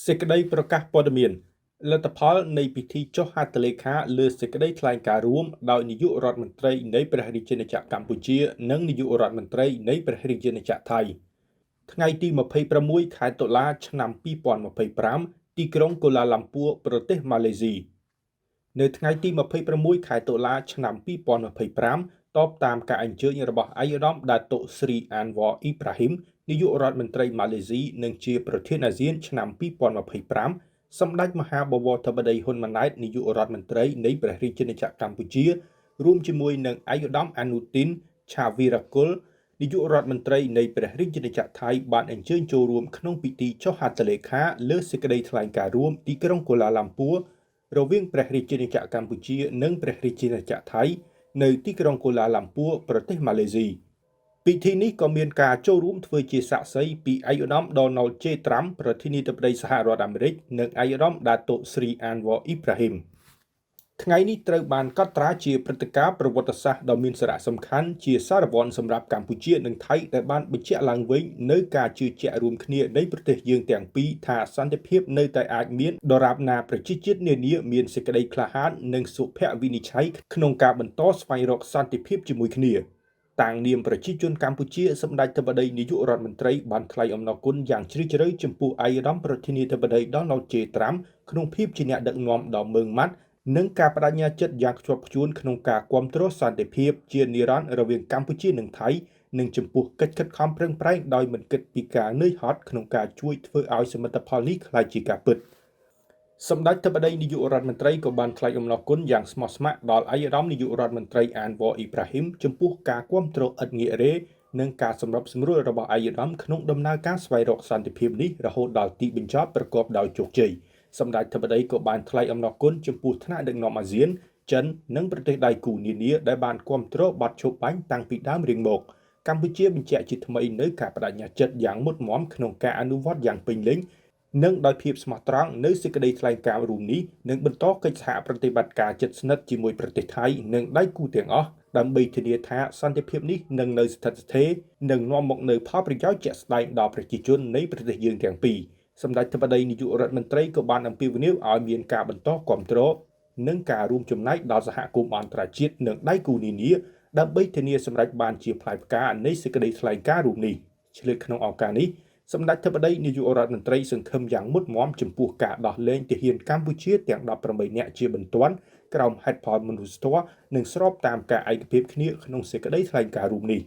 សេចក្តីប្រកាសព័ត៌មានលទ្ធផលនៃពិធីចុះហត្ថលេខាលើសេចក្តីថ្លែងការណ៍រួមដោយនាយករដ្ឋមន្ត្រីនៃព្រះរាជាណាចក្រកម្ពុជានិងនាយករដ្ឋមន្ត្រីនៃព្រះរាជាណាចក្រថៃថ្ងៃទី26ខែតុលាឆ្នាំ2025ទីក្រុងកូឡាឡាំពួរប្រទេសម៉ាឡេស៊ីនៅថ្ងៃទី26ខែតុលាឆ្នាំ2025តបតាមការអញ្ជើញរបស់ឯកឧត្តមដាតុស្រីអានវ៉រអ៊ីប្រាហ៊ីមនាយករដ្ឋមន្ត្រីម៉ាឡេស៊ីនិងជាប្រធានអាស៊ានឆ្នាំ2025សម្ដេចមហាបវរធិបតីហ៊ុនម៉ាណែតនាយករដ្ឋមន្ត្រីនៃព្រះរាជាណាចក្រកម្ពុជារួមជាមួយនឹងឯកឧត្តមអនុទីនឆាវីរ៉ាគុលនាយករដ្ឋមន្ត្រីនៃព្រះរាជាណាចក្រថៃបានអញ្ជើញចូលរួមក្នុងពិធីចុះហត្ថលេខាលើសេចក្តីថ្លែងការណ៍រួមទីក្រុងកូឡាឡាំពួររវាងព្រះរាជាណាចក្រកម្ពុជានិងព្រះរាជាណាចក្រថៃនៅទីក្រុងកូឡាឡាំពួរប្រទេសម៉ាឡេស៊ីពិធីនេះក៏មានការចូលរួមធ្វើជាសាក្សីពីឯកឧត្តម Donald J. Trump ប្រធានាធិបតីសហរដ្ឋអាមេរិកនិងឯកឧត្តមដាតុស្រីអានវ៉រអ៊ីប្រាហ៊ីមថ្ងៃនេះត្រូវបានកត់ត្រាជាព្រឹត្តិការណ៍ប្រវត្តិសាស្ត្រដ៏មានសារៈសំខាន់ជាសារវ័នសម្រាប់កម្ពុជានិងថៃដែលបានបញ្ជាក់ឡើងវិញនៅការជឿជាក់រួមគ្នានៃប្រទេសយើងទាំងពីរថាសន្តិភាពនៅតែអាចមានដរាបណាប្រជាជាតិនានាមានសេចក្តីក្លាហាននិងសុភវិនិច្ឆ័យក្នុងការបន្តស្វែងរកសន្តិភាពជាមួយគ្នាតាំងនាមប្រជាជនកម្ពុជាសម្ដេចធិបតីនាយករដ្ឋមន្ត្រីបានថ្លែងអំណរគុណយ៉ាងជ្រាលជ្រៅចំពោះឯកឧត្តមប្រធានាធិបតី Donald J. Trump ក្នុងភាពជាអ្នកដឹកនាំដ៏ម៉ឺងម៉ាត់និងការបដិញ្ញាចិត្តយ៉ាងខ្ជាប់ខ្ជួនក្នុងការគាំទ្រសន្តិភាពជានិរន្តរ៍រវាងកម្ពុជានិងថៃនិងចំពោះកិច្ចខិតខំប្រឹងប្រែងដោយមិនគិតពីការនឿយហត់ក្នុងការជួយធ្វើឲ្យសមិទ្ធផលនេះក្លាយជាការពិតសម្ដេចធិបតីនាយករដ្ឋមន្ត្រីក៏បានថ្លែងអំណរគុណយ៉ាងស្មោះស្ម័គ្រដល់ឯកឧត្តមនាយករដ្ឋមន្ត្រីអានវ៉រអ៊ីប្រាហ៊ីមចំពោះការគាំទ្រឥតងាករេនិងការសម្របសម្រួលរបស់ឯកឧត្តមក្នុងដំណើរការស្វែងរកសន្តិភាពនេះរហូតដល់ទីបញ្ចប់ប្រកបដោយជោគជ័យសម្ដេចធិបតីក៏បានថ្លែងអំណរគុណចំពោះថ្នាក់ដឹកនាំអាស៊ានចិននិងប្រទេសដៃគូនានាដែលបានគាំទ្របទឈប់បាញ់តាំងពីដើមរៀងមកកម្ពុជាបញ្ជាក់ជាថ្មីនៅការបដិញ្ញាចិត្តយ៉ាងមុតមមក្នុងការអនុវត្តយ៉ាងពេញលេញនិងដោយភាពស្មោះត្រង់នៅសេចក្តីថ្លែងការណ៍រួមនេះនឹងបន្តកិច្ចសហប្រតិបត្តិការជិតស្និទ្ធជាមួយប្រទេសថៃនិងដៃគូទាំងអស់ដើម្បីធានាថាសន្តិភាពនេះនឹងនៅស្ថិតស្ថេរនិងនាំមកនូវផលប្រយោជន៍ជាក់ស្ដែងដល់ប្រជាជននៃប្រទេសយើងទាំងពីរសម្ដេចធិបតីនាយករដ្ឋមន្ត្រីក៏បានអំពាវនាវឲ្យមានការបន្តគាំទ្រនិងការរួមចំណែកដល់សហគមន៍អន្តរជាតិនិងដៃគូនានាដើម្បីធានាសម្រេចបានជាផ្លែផ្កានៃសេចក្តីថ្លែងការណ៍រួមនេះឆ្លៀតក្នុងឱកាសនេះសម្ដេចធិបតីនាយករដ្ឋមន្ត្រីសង្ឃឹមយ៉ាងមុតមមចំពោះការដោះលែងទាហានកម្ពុជាទាំង18នាក់ជាបន្ទាន់ក្រោមហេតុផលមនុស្សធម៌និងស្របតាមការឯកភាពគ្នាក្នុងសេចក្តីថ្លែងការណ៍រួមនេះ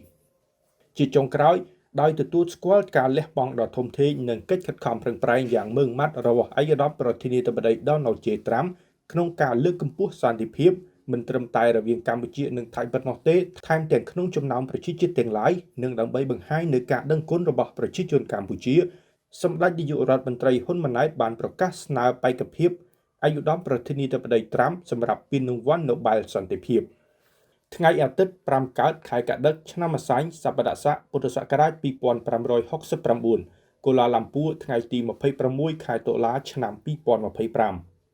ជាចុងក្រោយដោយទទួលស្គាល់ការលះបង់ដ៏ធំធេងនិងកិច្ចខិតខំប្រឹងប្រែងយ៉ាងម៉ឺងម៉ាត់របស់ឯកឧត្តមប្រធានាធិបតី Donald J. Trump ក្នុងការលើកកម្ពស់សន្តិភាពមិនត្រឹមតែរវាងកម្ពុជានិងថៃប៉ុណ្ណោះទេថែមទាំងក្នុងចំណោមប្រជាជាតិទាំងឡាយនិងដើម្បីបង្ហាញនូវការដឹងគុណរបស់ប្រជាជនកម្ពុជាសម្ដេចនាយករដ្ឋមន្ត្រីហ៊ុនម៉ាណែតបានប្រកាសស្នើបេក្ខភាពឯកឧត្តមប្រធានាធិបតី Trump សម្រាប់ពានរង្វាន់ Nobel សន្តិភាពថ្ងៃអាទិត្យ5កើតខែកដិកឆ្នាំម្សាញ់សប្បុរស័កពុទ្ធសករាជ2569កូឡាឡាំពួរថ្ងៃទី26ខែតុលាឆ្នាំ2025